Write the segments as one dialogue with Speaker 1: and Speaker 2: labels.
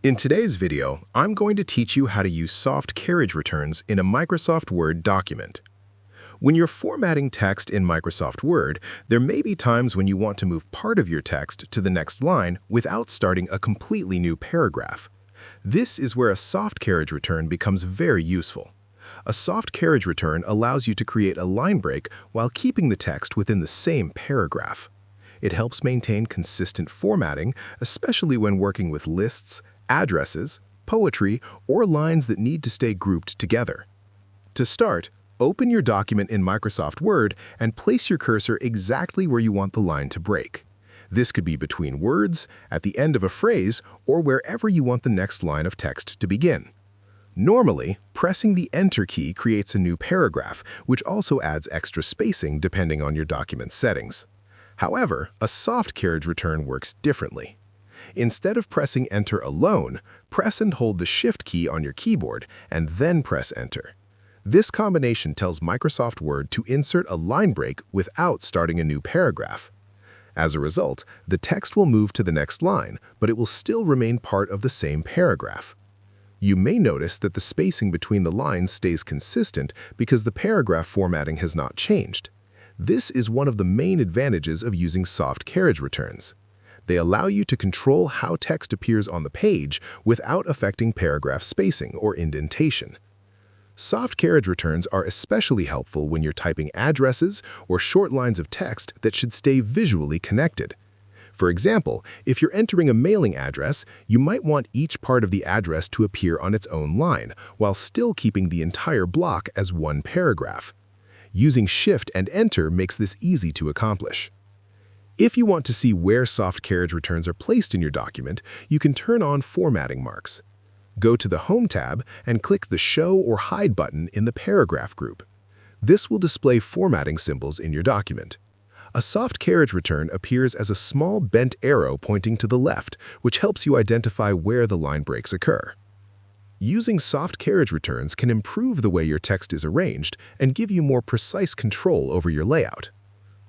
Speaker 1: In today's video, I'm going to teach you how to use soft carriage returns in a Microsoft Word document. When you're formatting text in Microsoft Word, there may be times when you want to move part of your text to the next line without starting a completely new paragraph. This is where a soft carriage return becomes very useful. A soft carriage return allows you to create a line break while keeping the text within the same paragraph. It helps maintain consistent formatting, especially when working with lists, addresses, poetry, or lines that need to stay grouped together. To start, open your document in Microsoft Word and place your cursor exactly where you want the line to break. This could be between words, at the end of a phrase, or wherever you want the next line of text to begin. Normally, pressing the Enter key creates a new paragraph, which also adds extra spacing depending on your document settings. However, a soft carriage return works differently. Instead of pressing Enter alone, press and hold the Shift key on your keyboard and then press Enter. This combination tells Microsoft Word to insert a line break without starting a new paragraph. As a result, the text will move to the next line, but it will still remain part of the same paragraph. You may notice that the spacing between the lines stays consistent because the paragraph formatting has not changed. This is one of the main advantages of using soft carriage returns. They allow you to control how text appears on the page without affecting paragraph spacing or indentation. Soft carriage returns are especially helpful when you're typing addresses or short lines of text that should stay visually connected. For example, if you're entering a mailing address, you might want each part of the address to appear on its own line, while still keeping the entire block as one paragraph. Using Shift and Enter makes this easy to accomplish. If you want to see where soft carriage returns are placed in your document, you can turn on formatting marks. Go to the Home tab and click the Show or Hide button in the paragraph group. This will display formatting symbols in your document. A soft carriage return appears as a small bent arrow pointing to the left, which helps you identify where the line breaks occur. Using soft carriage returns can improve the way your text is arranged and give you more precise control over your layout.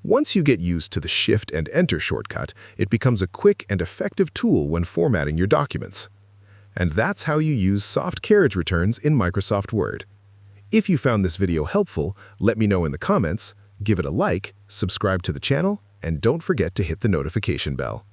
Speaker 1: Once you get used to the Shift and Enter shortcut, it becomes a quick and effective tool when formatting your documents. And that's how you use soft carriage returns in Microsoft Word. If you found this video helpful, let me know in the comments, give it a like, subscribe to the channel, and don't forget to hit the notification bell.